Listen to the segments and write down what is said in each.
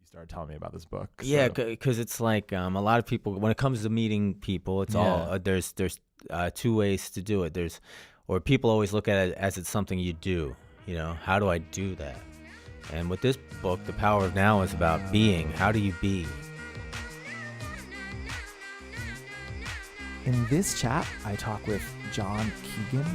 started telling me about this book. Yeah, So, because it's like a lot of people, when it comes to meeting people, it's all there's two ways to do it. Or people always look at it as it's something you do. How do I do that? And with this book, The Power of Now is about being. How do you be? in this chat, I talk with John Keegan.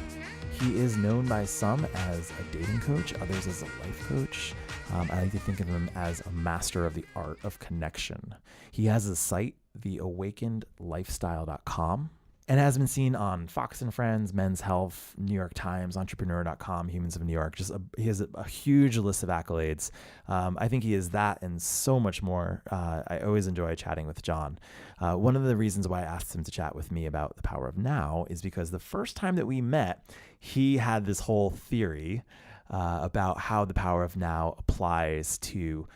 He is known by some as a dating coach, others as a life coach. I like to think of him as a master of the art of connection. He has a site, theawakenedlifestyle.com, and has been seen on Fox and Friends, Men's Health, New York Times, Entrepreneur.com, Humans of New York. He has a huge list of accolades. I think he is that and so much more. I always enjoy chatting with John. One of the reasons why I asked him to chat with me about the power of now is because the first time that we met, he had this whole theory about how the power of now applies to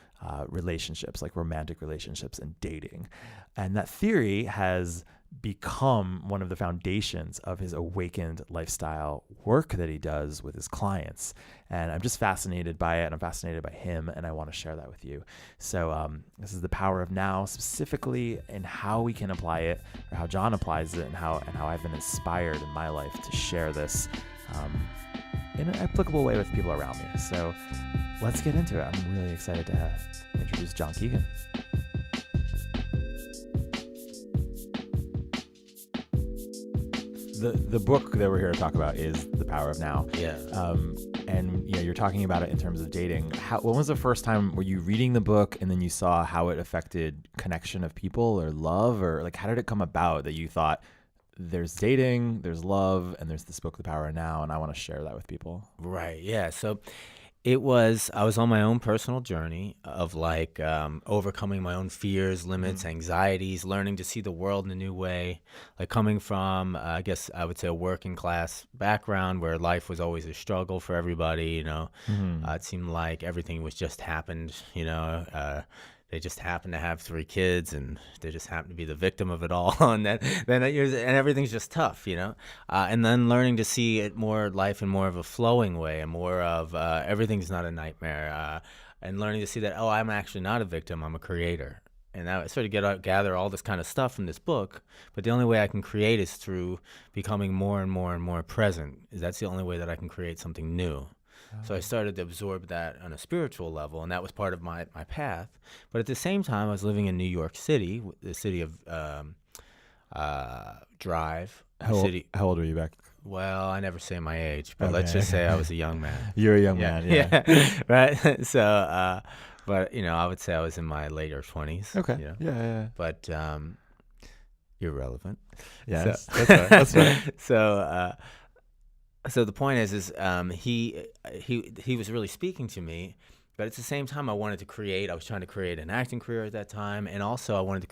relationships, like romantic relationships and dating. And that theory has become one of the foundations of his awakened lifestyle work that he does with his clients. And I'm just fascinated by it, and I'm fascinated by him, and I want to share that with you. So this is the power of now, specifically in how we can apply it, or how John applies it, and how I've been inspired in my life to share this in an applicable way with people around me. So let's get into it. I'm really excited to introduce John Keegan. The book that we're here to talk about is The Power of Now. Yeah. And you're talking about it in terms of dating. When was the first time were you reading the book and then you saw how it affected connection of people or love, or like how did it come about that you thought there's dating, there's love, and there's this book, The Power of Now, and I want to share that with people? Right. Yeah. So I was on my own personal journey of like overcoming my own fears, limits, anxieties, learning to see the world in a new way, like coming from, I guess I would say, a working class background where life was always a struggle for everybody. It seemed like everything was just happened, they just happened to have 3 kids and they just happened to be the victim of it all. And then everything's just tough, and then learning to see it life in more of a flowing way, and more of everything's not a nightmare, and learning to see that, I'm actually not a victim, I'm a creator. And I started to gather all this kind of stuff from this book, but the only way I can create is through becoming more and more and more present. That's the only way that I can create something new. So I started to absorb that on a spiritual level, and that was part of my path. But at the same time, I was living in New York City, the city of Drive. How old were you back? Well, I never say my age, but let's just say I was a young man. You're a young man, yeah. Yeah. Right? So, but, I would say I was in my later 20s. Okay, yeah. But irrelevant. Yes, so, that's right. So the point is he was really speaking to me, but at the same time I was trying to create an acting career at that time, and also I wanted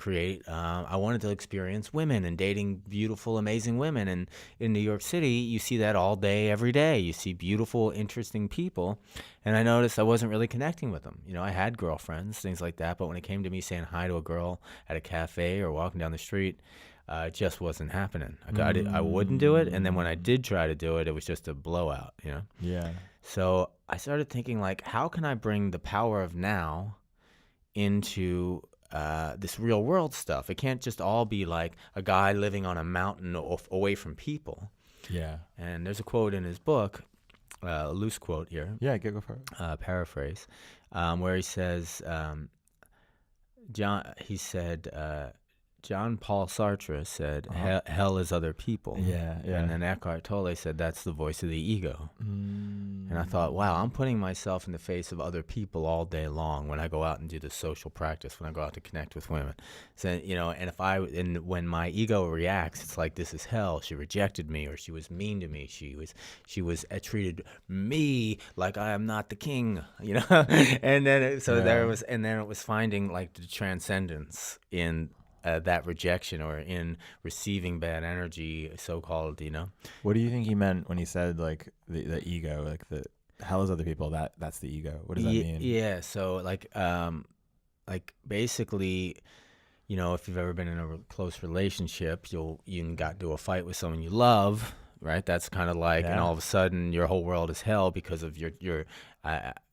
to experience women and dating beautiful, amazing women. And in New York City, you see that all day, every day. You see beautiful, interesting people, and I noticed I wasn't really connecting with them. I had girlfriends, things like that, but when it came to me saying hi to a girl at a cafe or walking down the street, it just wasn't happening. I wouldn't do it, and then when I did try to do it, it was just a blowout, Yeah. So I started thinking, like, how can I bring the power of now into this real world stuff? It can't just all be like a guy living on a mountain away from people. Yeah. And there's a quote in his book, a loose quote here. Yeah, go for it. Paraphrase, where he says, John Paul Sartre said, hell is other people. Yeah. And then Eckhart Tolle said, that's the voice of the ego. And I thought, wow, I'm putting myself in the face of other people all day long when I go out and do the social practice, when I go out to connect with women. So, and when my ego reacts, it's like, this is hell. She rejected me, or she was mean to me. She was treated me like I am not the king, And then it was finding like the transcendence in that rejection, or in receiving bad energy, so-called, What do you think he meant when he said like the ego, like the hell is other people, that's the ego? What does that mean? Yeah, so like basically, if you've ever been in a close relationship, you got into a fight with someone you love, right? That's kind of like, and all of a sudden your whole world is hell because of your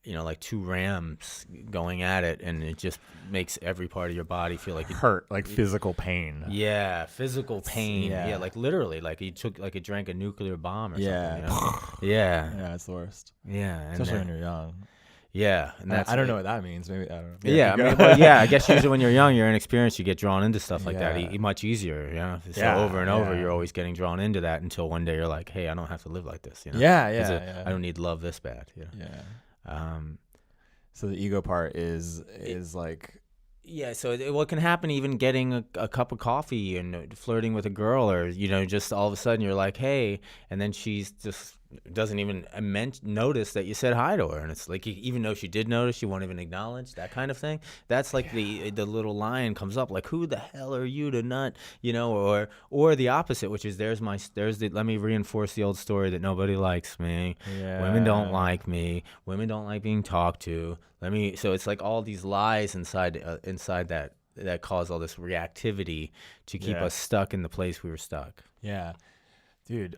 like two rams going at it, and it just makes every part of your body feel like hurt, like physical pain. Yeah, physical pain. Yeah, like literally, like you drank a nuclear bomb or something. You know? Yeah, it's the worst. Yeah, especially when you're young. Yeah, and I don't know what that means. Maybe I don't know. Yeah, I mean, well, yeah, I guess usually when you're young, you're inexperienced, you get drawn into stuff like that much easier. You know, so over and over, you're always getting drawn into that until one day you're like, hey, I don't have to live like this. You know? I don't need love this bad. You know? Yeah. So the ego part is like. Yeah, so what can happen even getting a cup of coffee and flirting with a girl, or, you know, just all of a sudden you're like, hey, and then she's just doesn't even notice that you said hi to her, and it's like, even though she did notice, she won't even acknowledge, that kind of thing. That's like the little line comes up, like, who the hell are you to not, you know, or the opposite, which is let me reinforce the old story that nobody likes me. Women don't like me. Women don't like being talked to. So it's like all these lies inside that cause all this reactivity to keep us stuck in the place we were stuck. Yeah, dude.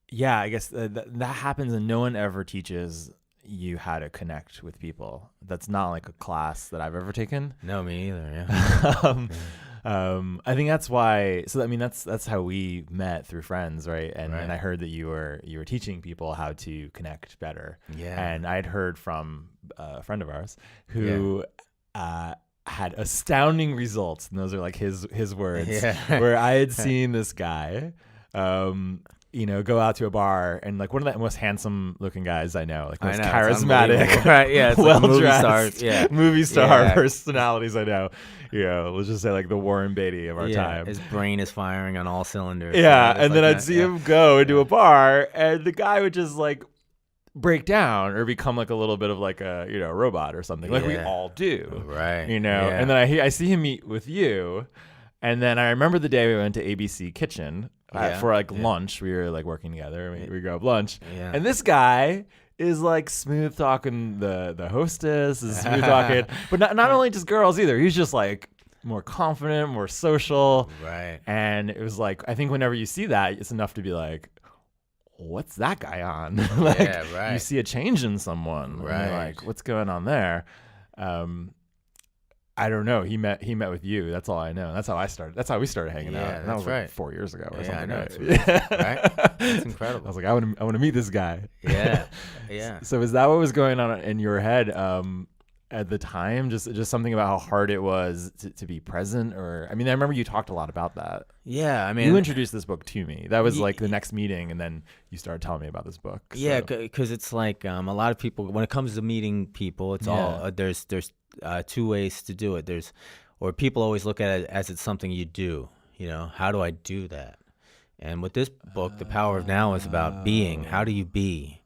Yeah, I guess that happens, and no one ever teaches you how to connect with people. That's not like a class that I've ever taken. No, me either. Yeah. I think that's why. So I mean, that's how we met, through friends, right? And I heard that you were teaching people how to connect better. Yeah. And I'd heard from a friend of ours who had astounding results, and those are like his words. Yeah. Where I had seen this guy, go out to a bar, and like one of the most handsome looking guys I know, like most charismatic, right? Yeah, it's well dressed, movie star personalities I know. Let's just say like the Warren Beatty of our time. His brain is firing on all cylinders. Yeah, and then I'd see him go into a bar, and the guy would just like break down or become like a little bit of like a robot or something, like we all do, right? And then I see him meet with you, and then I remember the day we went to ABC Kitchen. For like lunch, we were like working together. We grab lunch, and this guy is like smooth talking the hostess, is smooth talking, but not only just girls either. He's just like more confident, more social, right? And it was like, I think whenever you see that, it's enough to be like, what's that guy on? Like, you see a change in someone, right? And you're like, what's going on there? I don't know. He met with you. That's all I know. That's how I started. That's how we started hanging out. And that was like 4 years ago or something. I know. Right? That's incredible. I was like, I want to meet this guy. Yeah. So is that what was going on in your head at the time? Just something about how hard it was to be present, or I mean, I remember you talked a lot about that. Yeah, I mean, you introduced this book to me. That was like the next meeting, and then you started telling me about this book. So. Yeah, because it's like a lot of people, when it comes to meeting people, it's all there's two ways to do it. Or people always look at it as it's something you do. How do I do that? And with this book, The Power of Now is about being. How do you be?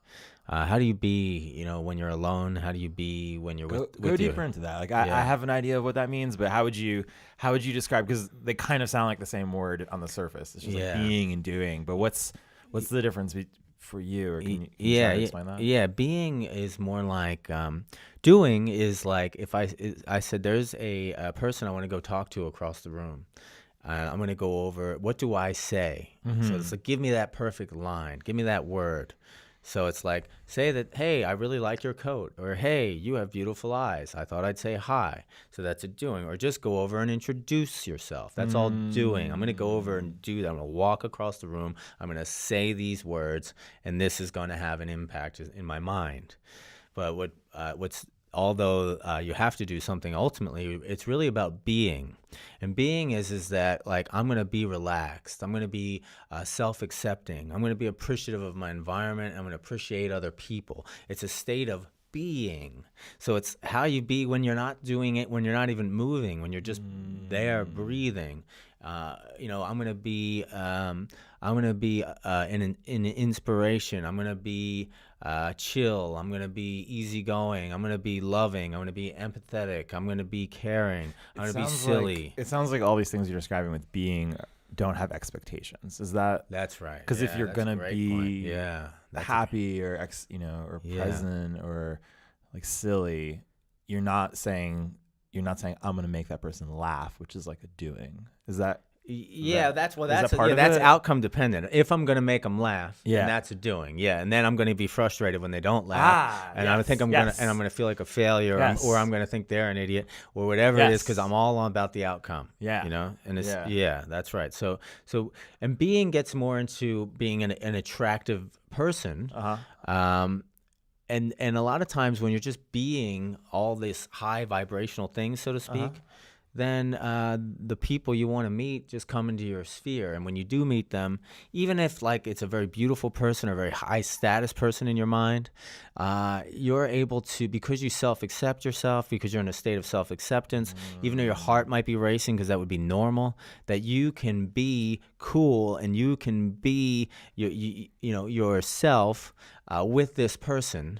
How do you be, when you're alone? How do you be when you're with Go deeper into that. Like, I have an idea of what that means, but how would you describe? Because they kind of sound like the same word on the surface. It's just like being and doing. But what's the difference for you? Or can you try to explain that? Yeah, being is more like doing is like if I said there's a person I want to go talk to across the room. I'm going to go over, what do I say? Mm-hmm. So it's like, give me that perfect line. Give me that word. So it's like, say that, hey, I really like your coat, or hey, you have beautiful eyes. I thought I'd say hi. So that's a doing. Or just go over and introduce yourself. That's all doing. I'm going to go over and do that. I'm going to walk across the room. I'm going to say these words, and this is going to have an impact in my mind. But although you have to do something ultimately, it's really about being. And being is that, like, I'm going to be relaxed. I'm going to be self-accepting. I'm going to be appreciative of my environment. I'm going to appreciate other people. It's a state of being. So it's how you be when you're not doing it, when you're not even moving, when you're just there breathing. I'm going to be in inspiration. I'm going to be chill. I'm going to be easygoing. I'm going to be loving. I'm going to be empathetic. I'm going to be caring. I'm going to be silly. It sounds like all these things you're describing with being don't have expectations. Is that? That's right. Because if you're going to be happy or present or like silly, you're not saying I'm going to make that person laugh, which is like a doing. Is that? Yeah, that's that part of that's it? outcome dependent. If I'm gonna make them laugh, Yeah. then that's a doing. Yeah, and then I'm gonna be frustrated when they don't laugh, and I think I'm gonna feel like a failure, or I'm gonna think they're an idiot, or whatever it is, because I'm all about the outcome. Yeah. And it's that's right. So and being gets more into being an attractive person. And a lot of times when you're just being all this high vibrational things, so to speak, then the people you want to meet just come into your sphere. And when you do meet them, even if like it's a very beautiful person or a very high status person in your mind, you're able to, because you self-accept yourself, because you're in a state of self-acceptance, even though your heart might be racing, because that would be normal, that you can be cool and you can be yourself with this person,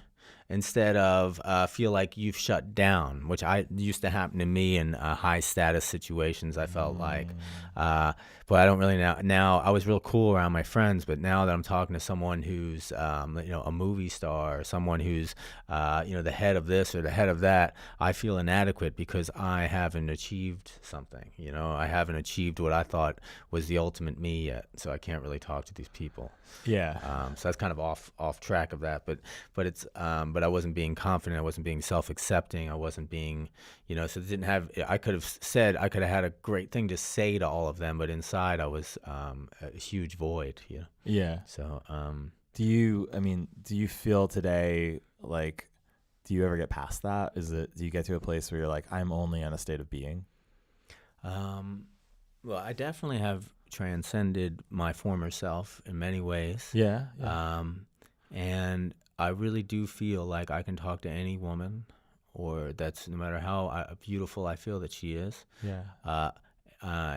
instead of feel like you've shut down, which used to happen to me in high status situations. I felt like, but I don't really now. I was real cool around my friends, but now that I'm talking to someone who's a movie star, or someone who's the head of this or the head of that, I feel inadequate because I haven't achieved something. I haven't achieved what I thought was the ultimate me yet, so I can't really talk to these people. Yeah. So that's kind of off track of that, but it's but I wasn't being confident. I wasn't being self-accepting. I wasn't being, so it didn't have. I could have had a great thing to say to all of them, but inside I was a huge void. Yeah. So do you feel today like? Do you ever get past that? Do you get to a place where you're like, I'm only in a state of being? Well, I definitely have transcended my former self in many ways. Yeah. And I really do feel like I can talk to any woman, or that's no matter how beautiful I feel that she is. Yeah.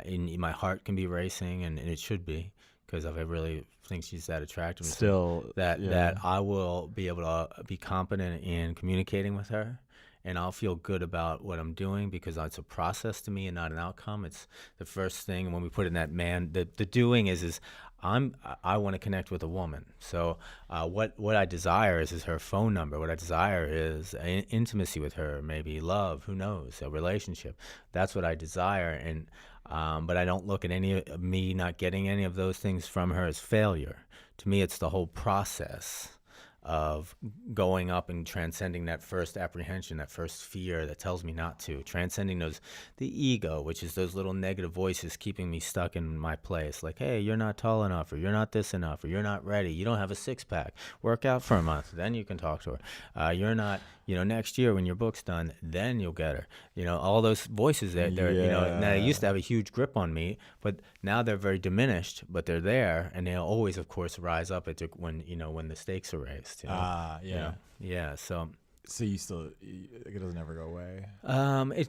In my heart can be racing, and it should be, because if I really think she's that attractive, Still, that I will be able to be competent in communicating with her, and I'll feel good about what I'm doing, because it's a process to me and not an outcome. It's the first thing. And when we put in that the doing is I want to connect with a woman. So what I desire is her phone number. What I desire is intimacy with her, maybe love, who knows, a relationship. That's what I desire. And but I don't look at me not getting any of those things from her as failure. To me, it's the whole process of going up and transcending that first apprehension, that first fear that tells me not to, transcending the ego, which is those little negative voices keeping me stuck in my place. Like, hey, you're not tall enough, or you're not this enough, or you're not ready. You don't have a six-pack. Work out for a month, then you can talk to her. You're not, next year when your book's done, then you'll get her. All those voices now they used to have a huge grip on me, but now they're very diminished, but they're there, and they'll always, of course, rise up when the stakes are raised. Yeah. So you still, it doesn't ever go away.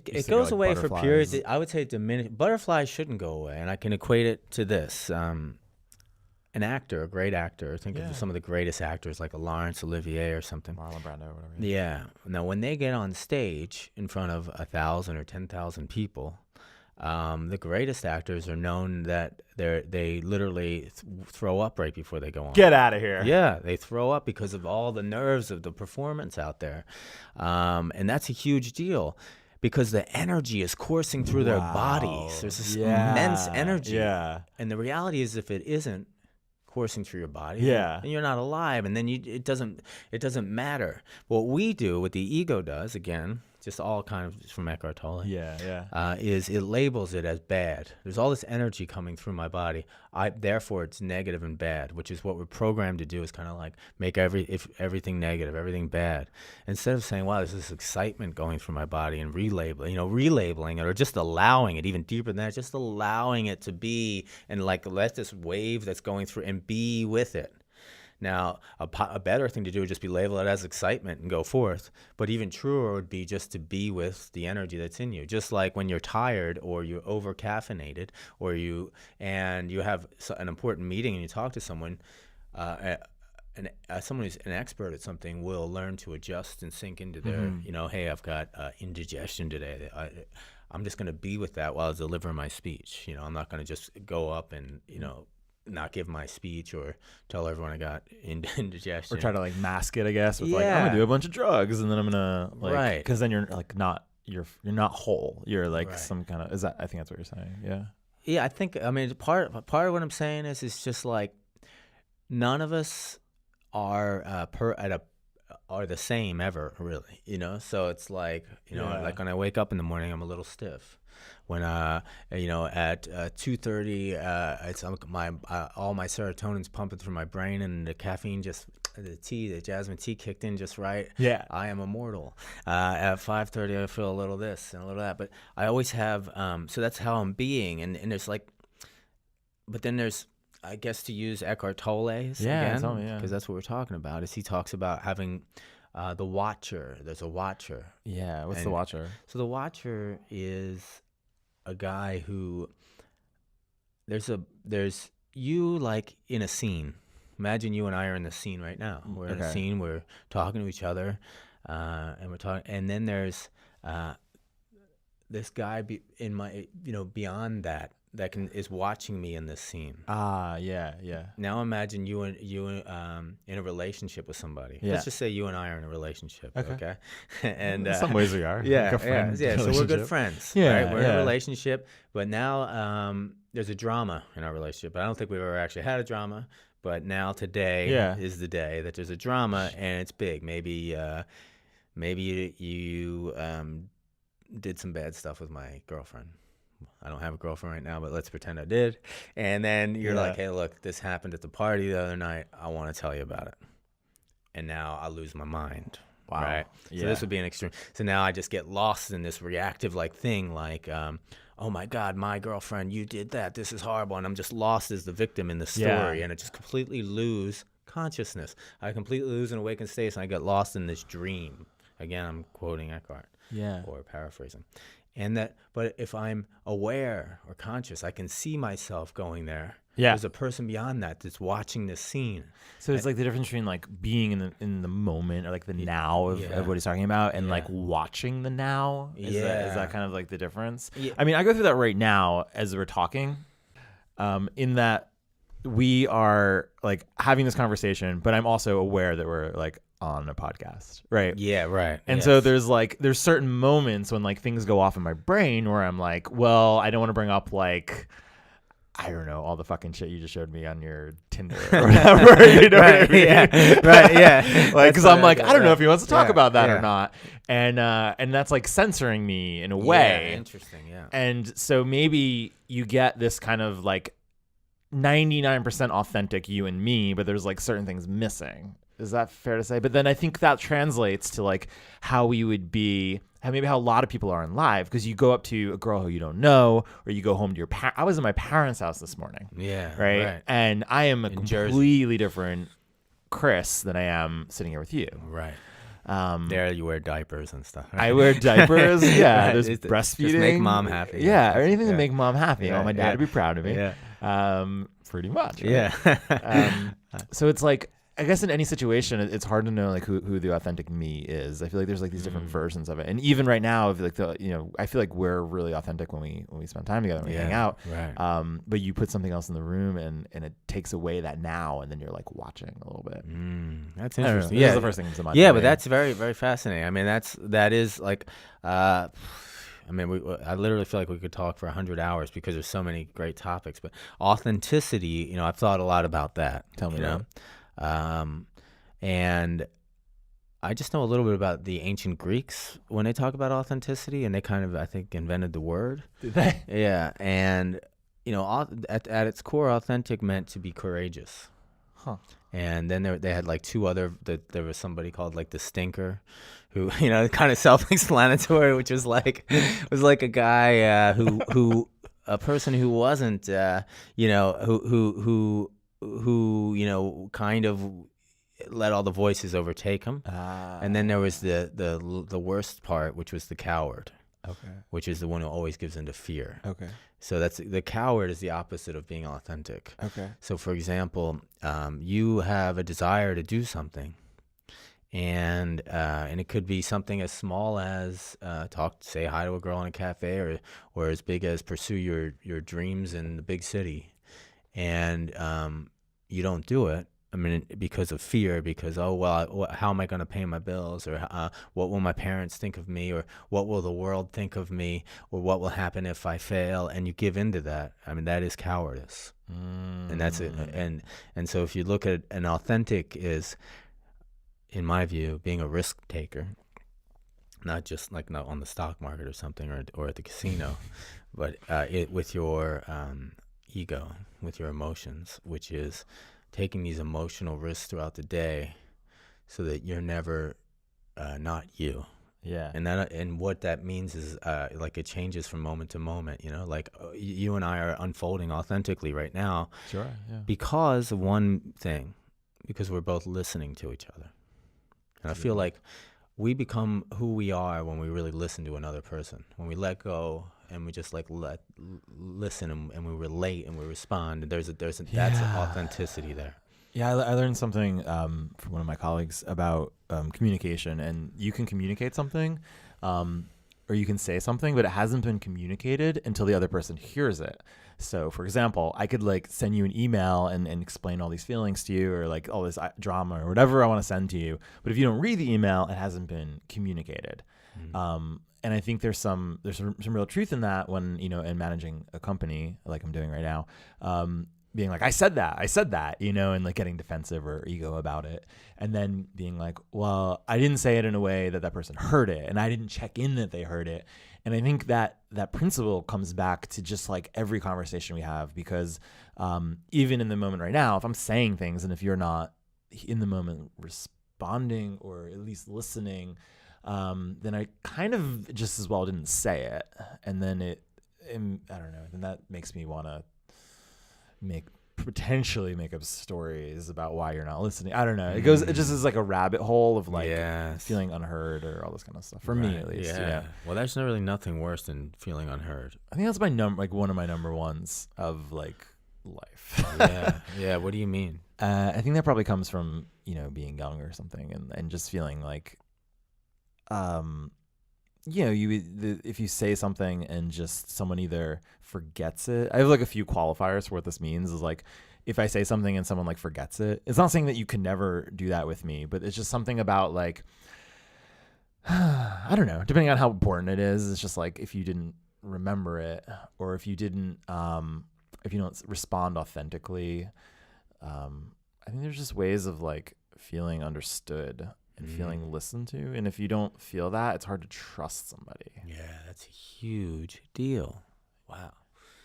It goes away for periods. I would say it diminished. Butterflies shouldn't go away, and I can equate it to this. An actor, a great actor. Think of some of the greatest actors, like a Laurence Olivier or something. Marlon Brando or whatever. Yeah. Now, when they get on stage in front of 1,000 or 10,000 people, the greatest actors are known that they literally throw up right before they go on. Get out of here. Yeah, they throw up because of all the nerves of the performance out there. And that's a huge deal, because the energy is coursing through their bodies. There's this immense energy. Yeah. And the reality is, if it isn't coursing through your body, then you're not alive, and then it doesn't matter. What we do, what the ego does, again, just all kind of from Eckhart Tolle, is it labels it as bad. There's all this energy coming through my body. Therefore, it's negative and bad, which is what we're programmed to do, is kind of like make everything negative, everything bad. Instead of saying, wow, there's this excitement going through my body, and relabeling it, or just allowing it, even deeper than that, just allowing it to be, and like let this wave that's going through and be with it. Now, a better thing to do would just be label it as excitement and go forth. But even truer would be just to be with the energy that's in you. Just like when you're tired, or you're over caffeinated, or you have an important meeting and you talk to someone, someone who's an expert at something will learn to adjust and sink into their, hey, I've got indigestion today. I'm just going to be with that while I deliver my speech. I'm not going to just go up and, not give my speech or tell everyone I got indigestion. Or try to like mask it, I guess, with like, I'm gonna do a bunch of drugs, and then I'm gonna like, because then you're like you're not whole. You're like some kind of, I think that's what you're saying. Yeah. Yeah, I think, I mean, part of what I'm saying is just like none of us are are the same ever, really, so it's like, Yeah. like when I wake up in the morning, I'm a little stiff. When at 2:30, it's my all my serotonin's pumping through my brain, and the caffeine the jasmine tea kicked in just right. Yeah. I am immortal. At 5:30, I feel a little this and a little that, but I always have, so that's how I'm being, and there's like, but then there's, I guess, to use Eckhart Tolle's again, tell me, yeah. because that's what we're talking about, is he talks about having the watcher. There's a watcher. Yeah. What's the watcher? So the watcher is a guy who, there's you like in a scene. Imagine you and I are in the scene right now. We're in a scene. We're talking to each other, and we're talking. And then there's this guy beyond that is watching me in this scene. Yeah. Now imagine you in a relationship with somebody. Yeah. Let's just say you and I are in a relationship. Okay. And in some ways we are. Yeah. Like a friend So we're good relationship. friends. Yeah, Right? We're in a relationship, but now there's a drama in our relationship. I don't think we've ever actually had a drama, but now today is the day that there's a drama, and it's big. Maybe you did some bad stuff with my girlfriend. I don't have a girlfriend right now, but let's pretend I did. And then you're like, hey, look, this happened at the party the other night. I want to tell you about it. And now I lose my mind. Wow. Right? Yeah. So this would be an extreme. So now I just get lost in this reactive thing, like, oh my God, my girlfriend, you did that. This is horrible. And I'm just lost as the victim in the story. And I just completely lose consciousness. I completely lose an awakened state, and I get lost in this dream. Again, I'm quoting Eckhart. Yeah. Or paraphrasing. But if I'm aware or conscious, I can see myself going there. Yeah. There's a person beyond that that's watching this scene. So it's like the difference between like being in the moment, or like the now of what he's talking about, and like watching the now. Is that kind of like the difference? Yeah. I mean, I go through that right now as we're talking, in that we are like having this conversation, but I'm also aware that we're like on a podcast, right? Yeah, right. And so there's certain moments when like things go off in my brain where I'm like, well, I don't want to bring up like, I don't know, all the fucking shit you just showed me on your Tinder or whatever. You know what I mean? Yeah, right, yeah. Like, because I'm like, I don't know if he wants to talk about that or not, and that's like censoring me in a way. Yeah, interesting, yeah. And so maybe you get this kind of like 99% authentic you and me, but there's like certain things missing. Is that fair to say? But then I think that translates to like how we would be, maybe how a lot of people are in live, because you go up to a girl who you don't know, or you go home to your I was in my parents' house this morning. Yeah. Right. And I am a completely different Chris than I am sitting here with you. Right. There you wear diapers and stuff. I wear diapers. Yeah. There's Just breastfeeding. make mom happy. Yeah. Or anything to make mom happy. I want my dad to be proud of me. Yeah. Pretty much. Right? Yeah. So it's like, I guess in any situation, it's hard to know like who the authentic me is. I feel like there's like these different versions of it, and even right now, I feel like I feel like we're really authentic when we spend time together, when we hang out. Right. But you put something else in the room, and it takes away that now, and then you're like watching a little bit. That's interesting. Yeah, that's the first thing to mind. Yeah, but that's very, very fascinating. I mean, that is like. I mean, I literally feel like we could talk for 100 hours because there's so many great topics. But authenticity, I've thought a lot about that. Tell me about. And I just know a little bit about the ancient Greeks when they talk about authenticity, and they kind of, I think, invented the word. Did they? Yeah, and at its core, authentic meant to be courageous. Huh. And then they had like two other. There was somebody called like the Stinker, who kind of self-explanatory, which was like a guy who a person who wasn't who kind of let all the voices overtake him. And then there was the worst part, which was the coward. Okay. Which is the one who always gives into fear. Okay. So that's the coward is the opposite of being authentic. Okay. So for example, you have a desire to do something, and it could be something as small as say hi to a girl in a cafe, or as big as pursue your dreams in the big city, and you don't do it I mean, because of fear, because, oh, well, how am I going to pay my bills? Or what will my parents think of me? Or what will the world think of me? Or what will happen if I fail? And you give into that. I mean, that is cowardice. And that's it. And so if you look at an authentic is, in my view, being a risk taker, not just like not on the stock market or something, or at the casino, but with your ego, with your emotions, which is taking these emotional risks throughout the day so that you're never not you. Yeah. And what that means is like it changes from moment to moment, like you and I are unfolding authentically right now. Sure. Yeah. Because of one thing, because we're both listening to each other. And I feel like we become who we are when we really listen to another person, when we let go and we just like listen and we relate and we respond. And that's authenticity there. Yeah, I learned something from one of my colleagues about communication, and you can communicate something, or you can say something, but it hasn't been communicated until the other person hears it. So, for example, I could like send you an email and explain all these feelings to you, or like all this drama or whatever I want to send to you. But if you don't read the email, it hasn't been communicated. And I think there's some real truth in that when, in managing a company like I'm doing right now, being like, I said that, and like getting defensive or ego about it. And then being like, well, I didn't say it in a way that person heard it, and I didn't check in that they heard it. And I think that principle comes back to just like every conversation we have, because even in the moment right now, if I'm saying things and if you're not in the moment responding or at least listening, then I kind of just as well didn't say it. And then I don't know, then that makes me want to potentially make up stories about why you're not listening. I don't know. It just is like a rabbit hole of like feeling unheard or all this kind of stuff. For me, at least. Yeah. Well, there's really nothing worse than feeling unheard. I think that's one of my number ones of like life. Yeah. What do you mean? I think that probably comes from, being young or something, and just feeling like, if you say something and just someone either forgets it. I have like a few qualifiers for what this means is like, if I say something and someone like forgets it, it's not saying that you can never do that with me, but it's just something about like, I don't know, depending on how important it is. It's just like, if you didn't remember it, or if you don't respond authentically, I think there's just ways of like feeling understood and feeling listened to. And if you don't feel that, it's hard to trust somebody. Yeah, that's a huge deal. Wow.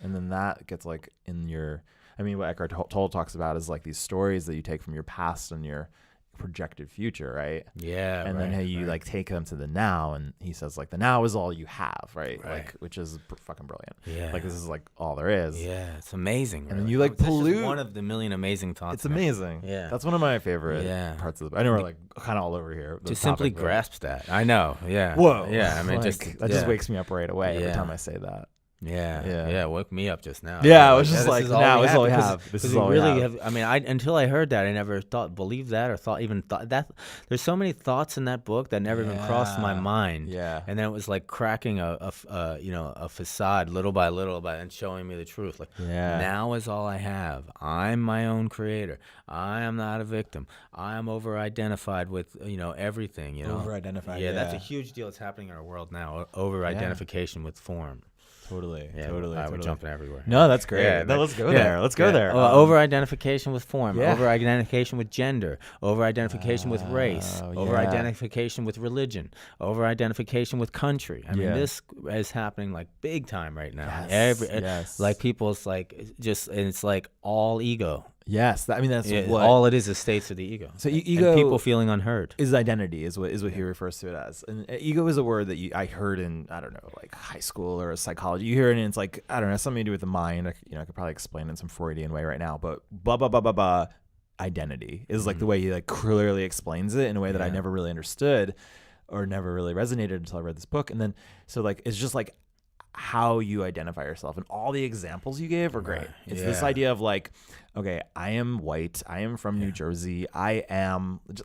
And then that gets like what Eckhart Tolle talks about is like these stories that you take from your past and your projected future, right? Yeah. And then you like take them to the now, and he says like the now is all you have, right? Like, which is fucking brilliant. Yeah. Like this is like all there is. Yeah, it's amazing. And then you like pollute. One of the million amazing thoughts. It's amazing. Yeah. That's one of my favorite parts of the book. I know we're like kind of all over here. To simply grasp that. I know. Yeah. Whoa. Yeah. I mean, like, that just wakes me up right away every time I say that. Yeah. Woke me up just now. Yeah, I was just like, now is all we have. This is all we have. I mean, until I heard that, I never believed that, or thought that. There's so many thoughts in that book that never even crossed my mind. Yeah. And then it was like cracking a facade little by little and showing me the truth. Like, now is all I have. I'm my own creator. I am not a victim. I am over-identified with everything. Over-identified. Yeah, that's a huge deal. It's happening in our world now. Over-identification with form. Totally. We're jumping everywhere. No, that's great. Yeah, let's go there. Let's go there. Over-identification with form, over-identification with gender, over-identification with race, over-identification with religion, over-identification with country. I mean, this is happening like big time right now. Like people's like just, and it's like all ego. Yes, that's what all it is states of the ego. So ego, and people feeling unheard, is identity, is what he refers to it as. And ego is a word that I heard in, I don't know, like high school or psychology. You hear it and it's like, I don't know, something to do with the mind. I could probably explain it in some Freudian way right now. But identity is like the way he like clearly explains it in a way that I never really understood or never really resonated until I read this book. And then so like it's just like how you identify yourself, and all the examples you gave are great. It's this idea of like, okay, I am white, I am from New Jersey, I am an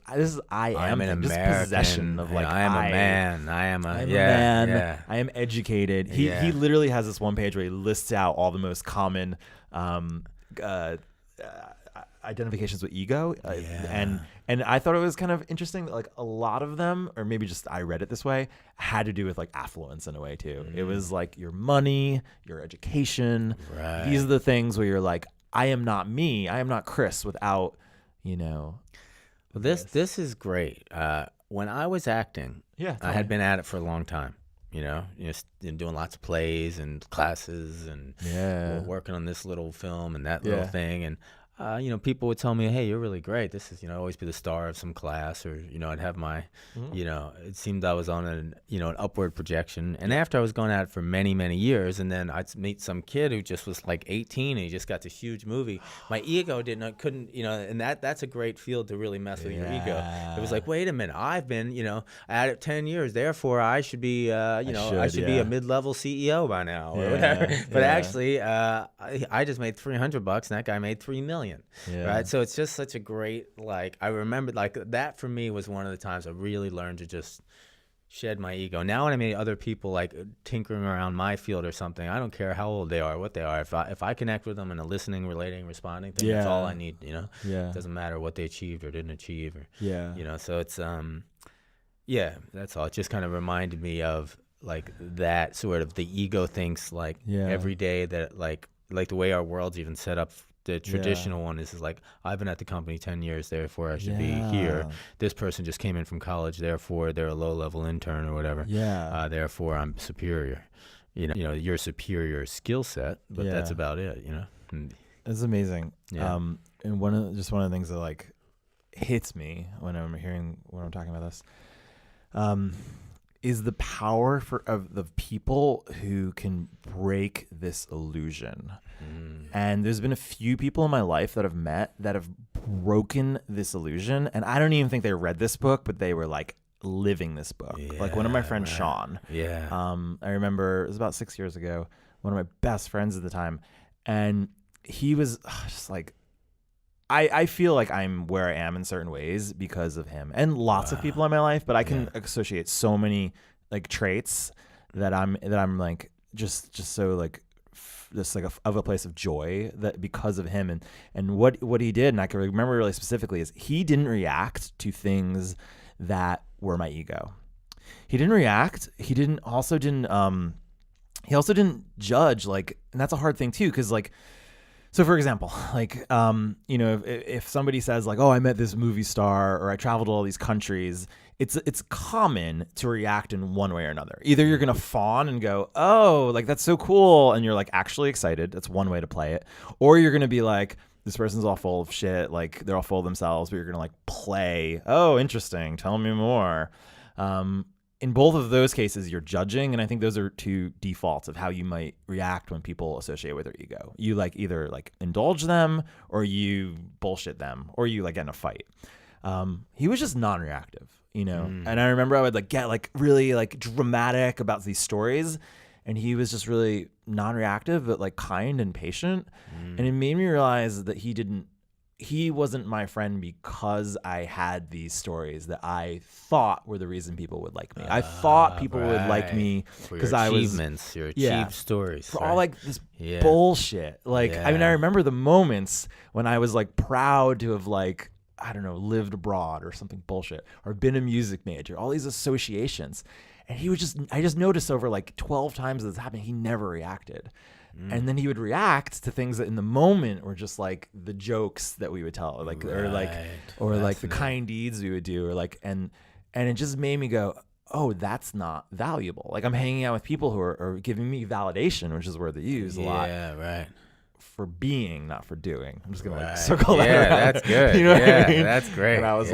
American, possession of like, I am a man, I am a man, I am educated. He literally has this one page where he lists out all the most common identifications with ego, Yeah. and I thought it was kind of interesting that like a lot of them, or maybe just I read it this way, had to do with like affluence in a way too. It was like your money, your education. Right. These are the things where you're like, I am not me, I am not Chris without, Well, this is great. When I was acting, Yeah, I had been at it for a long time. Doing lots of plays and classes and working on this little film and that little thing. And, people would tell me, hey, you're really great. This is, always be the star of some class, or, I'd have my, it seemed I was on an upward projection. And after I was going at it for many, many years, and then I'd meet some kid who just was like 18 and he just got this huge movie. My ego couldn't, and that's a great field to really mess with your ego. It was like, wait a minute, I've been, at it 10 years. Therefore I should be, I should be a mid-level CEO by now or whatever. But actually, I just made $300 and that guy made $3 million. Right. So it's just such a great, I remember that for me was one of the times I really learned to just shed my ego. Now when I meet other people tinkering around my field or something, I don't care how old they are, what they are. If I connect with them in a listening, relating, responding thing, that's all I need. It doesn't matter what they achieved or didn't achieve. So it's that's all. It just kind of reminded me of that sort of the ego thinks every day that like the way our world's even set up. The traditional one is I've been at the company 10 years, therefore I should be here. This person just came in from college, therefore they're a low-level intern or whatever. Therefore I'm superior. Your superior skill set, but that's about it. It's amazing. Yeah. And one of the things that hits me when I'm talking about this, is the power of the people who can break this illusion. And there's been a few people in my life that I've met that have broken this illusion. And I don't even think they read this book, but they were living this book. One of my friends, Sean. I remember it was about 6 years ago, one of my best friends at the time. And he was just I feel like I'm where I am in certain ways because of him and lots of people in my life, but I can associate so many traits that I'm just so just of a place of joy that because of him and what he did, and I can remember really specifically, is he didn't react to things that were my ego. He didn't react. He also didn't judge, and that's a hard thing too, because so for example, if somebody says oh, I met this movie star or I traveled to all these countries, it's common to react in one way or another. Either you're going to fawn and go, oh, that's so cool, and you're actually excited. That's one way to play it. Or you're going to be this person's all full of shit, they're all full of themselves, but you're going to play, oh, interesting, tell me more. In both of those cases, you're judging, and I think those are two defaults of how you might react when people associate with their ego. You either indulge them, or you bullshit them, or you get in a fight. He was just non-reactive, And I remember I would get really dramatic about these stories, and he was just really non-reactive, but kind and patient. And it made me realize that he wasn't my friend because I had these stories that I thought were the reason people would like me. I thought people would like me because I was achievements, your achieved stories, for all this bullshit. I mean, I remember the moments when I was proud to have I don't know, lived abroad or something bullshit, or been a music major, all these associations. And I just noticed over 12 times this happened, he never reacted. And then he would react to things that in the moment were just the jokes that we would tell, or the kind deeds we would do, or and it just made me go, oh, that's not valuable. I'm hanging out with people who are giving me validation, which is word they use a lot. Yeah, right. For being, not for doing. I'm just gonna circle that around. Yeah, that's good. You know what I mean? That's great. And I was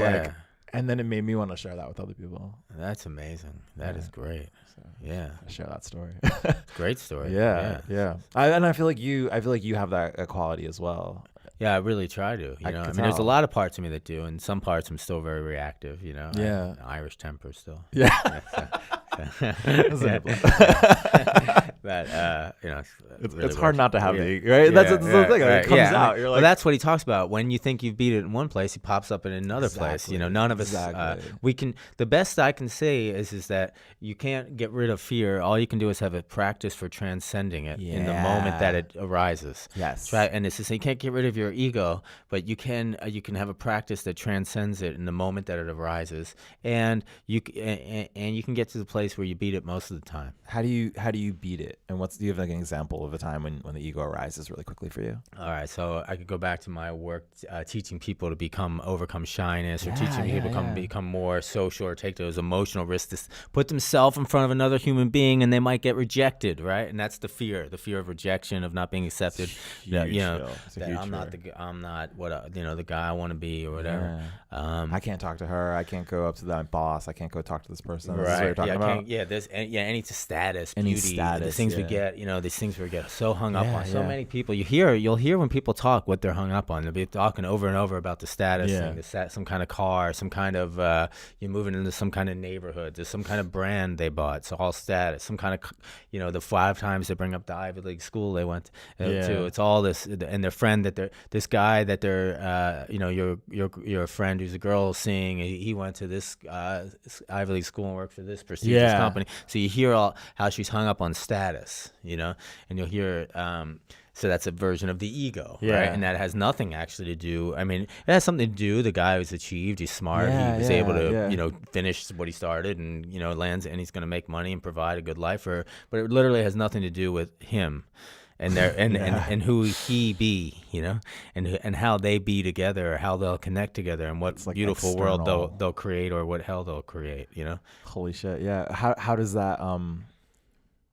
and then it made me want to share that with other people. That's amazing. That is great. So, I share that story. Great story. Yeah. I feel like you have that quality as well. Yeah, I really try to. I mean, there's a lot of parts of me that do, and some parts I'm still very reactive. Yeah. Irish temper still. Yeah. But know, It's really hard works. not to have Yeah. the right. That's the thing. Like, Right. it comes Yeah, out. You're well, like, that's what he talks about. When you think you've beat it in one place, he pops up in another place. You know, none of us. Exactly. We can. The best I can say is that you can't get rid of fear. All you can do is have a practice for transcending it in the moment that it arises. Yes. Try, and it's just, you can't get rid of your ego, but you can have a practice that transcends it in the moment that it arises, and you can get to the place where you beat it most of the time. How do you beat it? And do you have like an example of a time when the ego arises really quickly for you? All right, so I could go back to my work teaching people to overcome shyness, or teaching people to become more social, or take those emotional risks to put themselves in front of another human being, and they might get rejected, right? And that's the fear of rejection, of not being accepted. That I'm not what the guy I want to be, or whatever. I can't talk to her. I can't go up to that boss. I can't go talk to this person. This is what Right? you're talking about. Any status, Any beauty, status, the things we get. These things we get so hung up on. So many people. You'll hear when people talk what they're hung up on. They'll be talking over and over about the status thing, some kind of car, some kind of you're moving into some kind of neighborhood. There's some kind of brand they bought. It's all status. Some kind of the 5 times they bring up the Ivy League school they went to. It's all this, and their friend this guy that they're your friend who's a girl seeing. He went to this Ivy League school and worked for this prestigious company. So you hear how she's hung up on status, and you'll hear. So that's a version of the ego, right? And that has nothing actually to do. I mean, it has something to do. The guy who's achieved, he's smart. He was able to, finish what he started, and lands, and he's going to make money and provide a good life for her. But it literally has nothing to do with him, and and who he be, and how they be together, or how they'll connect together, and what beautiful world they'll create, or what hell they'll create. Holy shit! Yeah. How does that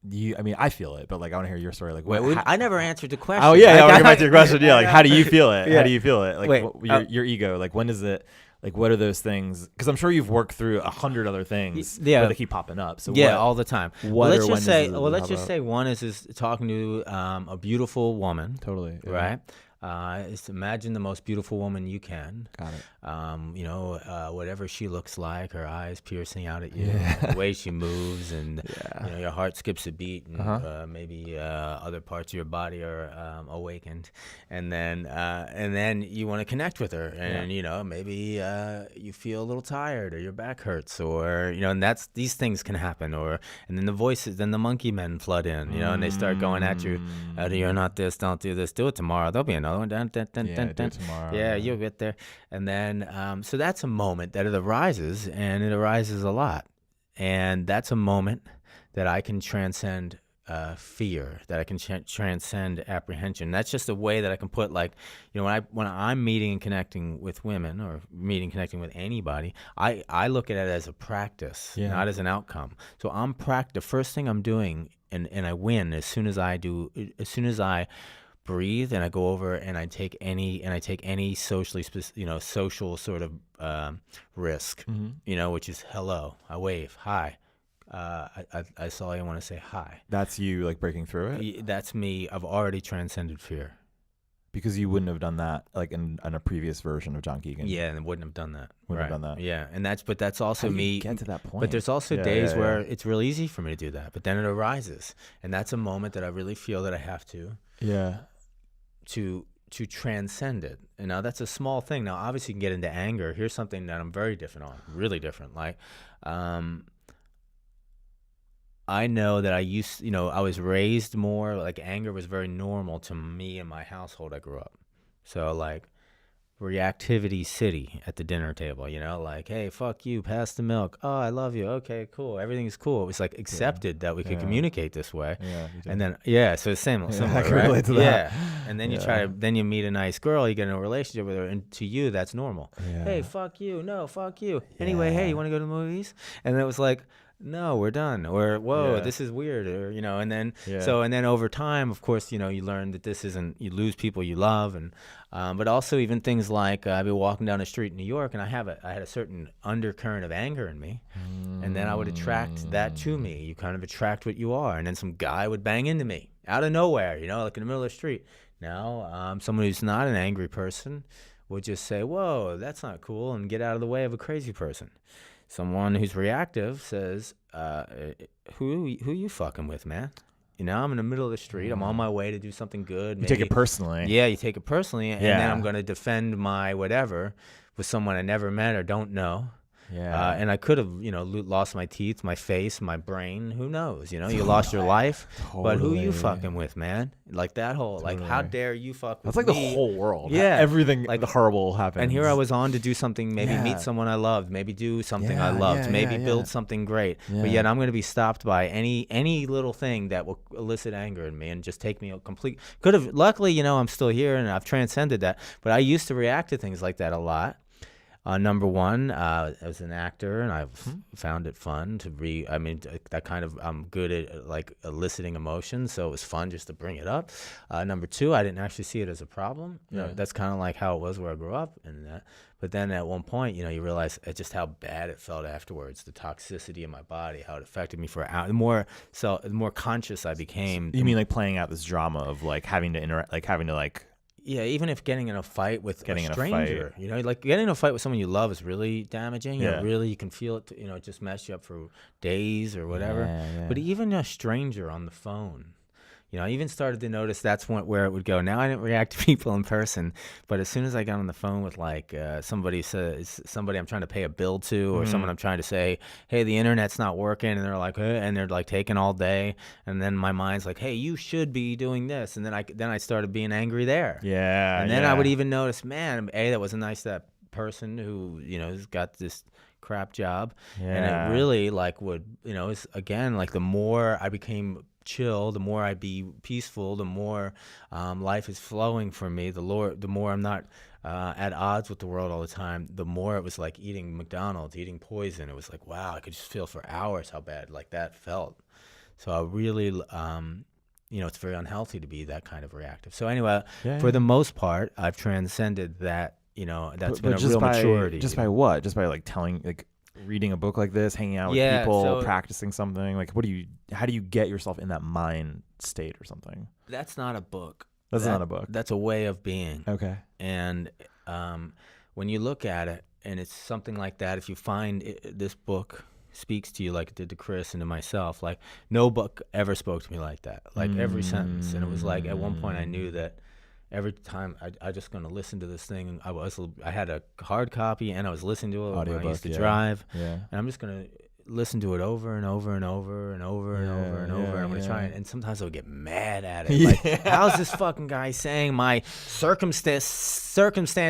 I feel it, but I want to hear your story. I never answered the question. Oh yeah, we'll get back to your question. Yeah, how do you feel it? How do you feel it? Your ego. When is it? What are those things? Because I'm sure you've worked through 100 other things. Yeah, but they keep popping up. So all the time. Let's just say one is talking to a beautiful woman. Totally. Yeah. Right. Imagine the most beautiful woman you can. Got it. Whatever she looks like, her eyes piercing out at you, the way she moves, and your heart skips a beat, and maybe other parts of your body are awakened, and then you want to connect with her, and maybe you feel a little tired, or your back hurts, or and these things can happen, and then the voices, then the monkey men flood in, and they start going at you. You're not this, don't do this, do it tomorrow. There'll be another one. Do it tomorrow. Yeah, you'll get there. And then, so that's a moment that it arises, and it arises a lot. And that's a moment that I can transcend fear, that I can transcend apprehension. That's just a way that I can put, when I'm meeting and connecting with women, or connecting with anybody, I look at it as a practice, not as an outcome. So the first thing I'm doing, and I win as soon as I breathe, and I go over and I take any socially social sort of risk, which is hello. I wave, hi. I saw you, want to say hi. That's you breaking through it? That's me. I've already transcended fear. Because you wouldn't have done that in a previous version of John Keegan. Yeah, and wouldn't have done that. Wouldn't have done that. Yeah, but that's also me. Get to that point. But there's also days where it's real easy for me to do that. But then it arises, and that's a moment that I really feel that I have to. Yeah. To transcend it. And now that's a small thing. Now obviously you can get into anger. Here's something that I'm very different on, really different. I know that I was raised more, anger was very normal to me in my household I grew up. So reactivity city at the dinner table, hey, fuck you, pass the milk. Oh, I love you. Okay, cool. Everything's cool. It was accepted that we could communicate this way. Yeah. And then, so similar, I can right? relate to that. Yeah. And then then you meet a nice girl, you get in a relationship with her, and to you, that's normal. Yeah. Hey, fuck you. No, fuck you. Anyway, hey, you want to go to the movies? And it was no, we're done. Or, whoa, this is weird. Or, and then, and then over time, of course, you learn that this isn't, you lose people you love. And, but also even things like, I'd be walking down the street in New York, and I had a certain undercurrent of anger in me. And then I would attract that to me. You kind of attract what you are. And then some guy would bang into me out of nowhere, in the middle of the street. Now, someone who's not an angry person would just say, whoa, that's not cool, and get out of the way of a crazy person. Someone who's reactive says, who you fucking with, man? You know, I'm in the middle of the street. I'm on my way to do something good. You take it personally. Yeah, you take it personally, and Yeah. then I'm going to defend my whatever with someone I never met or don't know. Yeah. And I could have, lost my teeth, my face, my brain. Who knows? You lost your life. But who you fucking with, man? Like that whole, like, how dare you fuck with That's like me? the whole world. Yeah. Everything Like, the horrible happens. And here I was on to do something, maybe meet someone I loved, maybe do something I loved, maybe build something great. Yeah. But yet I'm going to be stopped by any little thing that will elicit anger in me and just take me could have, luckily, I'm still here and I've transcended that. But I used to react to things like that a lot. Number one, as an actor, and I've found it fun to that kind of, I'm good at like eliciting emotions, so it was fun just to bring it up. Number two, I didn't actually see it as a problem. Yeah. That's kind of like how it was where I grew up, but then at one point, you realize just how bad it felt afterwards, the toxicity in my body, how it affected me for an hour. The more conscious I became. You mean like playing out this drama of like having to interact, like having to like. Yeah, even if getting in a fight with a stranger, in like getting in a fight with someone you love is really damaging. Yeah. Really, you can feel it. It just mess you up for days or whatever. Yeah. But even a stranger on the phone, I even started to notice that's where it would go. Now I didn't react to people in person, but as soon as I got on the phone with like somebody I'm trying to pay a bill to, or someone I'm trying to say, hey, the internet's not working, and they're like, and they're like taking all day, and then my mind's like, hey, you should be doing this, and then I started being angry there. Yeah. And then I would even notice, man, that wasn't nice, that person who has got this crap job, and it really like would it's, again, like the more I became chill, the more I'd be peaceful, the more life is flowing for me, the more I'm not at odds with the world all the time, the more it was like eating McDonald's, eating poison. It was like, wow, I could just feel for hours how bad like that felt. So I really it's very unhealthy to be that kind of reactive. So anyway, for the most part, I've transcended that. That's been a real maturity. Just by what? Just by like reading a book like this, hanging out with people, practicing something. Like, how do you get yourself in that mind state or something? That's not a book. That's not a book. That's a way of being. Okay. And when you look at it, and it's something like that, if you find this book speaks to you like it did to Chris and to myself, like no book ever spoke to me like that, like every sentence. And it was like at one point I knew that every time I just going to listen to this thing. I had a hard copy and I was listening to it when I used to drive. Yeah. And I'm just going to listen to it over and over and over and over and over and over. I'm going to try and sometimes I would get mad at it. Like, how's this fucking guy saying my circumstance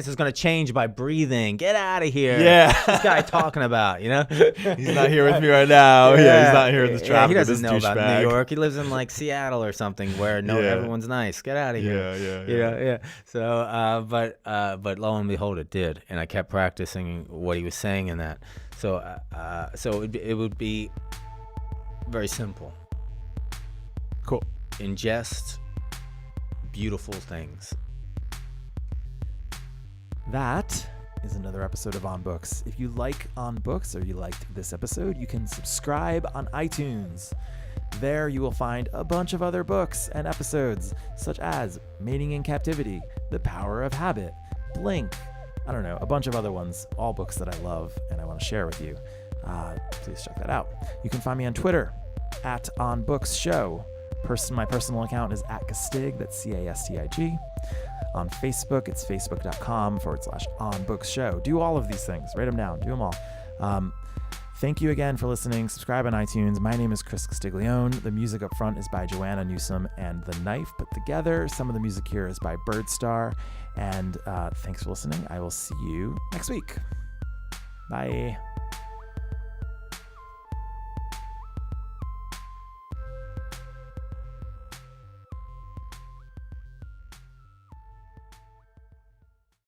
is going to change by breathing? Get out of here. Yeah. This guy talking about, He's not here with me right now. Yeah. He's not here in this traffic. He doesn't know about New York. He lives in like Seattle or something where everyone's nice. Get out of here. Yeah. So, but lo and behold, it did. And I kept practicing what he was saying in that. So it would be very simple. Cool. Ingest beautiful things. That is another episode of On Books. If you like On Books or you liked this episode, you can subscribe on iTunes. There you will find a bunch of other books and episodes, such as Mating in Captivity, The Power of Habit, Blink, I don't know, a bunch of other ones, all books that I love and I want to share with you. Please check that out. You can find me on Twitter at On Books Show. My personal account is @Castig, that's CASTIG. On Facebook, it's facebook.com/On Books Show. Do all of these things. Write them down. Do them all. Thank you again for listening. Subscribe on iTunes. My name is Chris Castiglione. The music up front is by Joanna Newsom and The Knife Put Together. Some of the music here is by Birdstar. And thanks for listening. I will see you next week. Bye.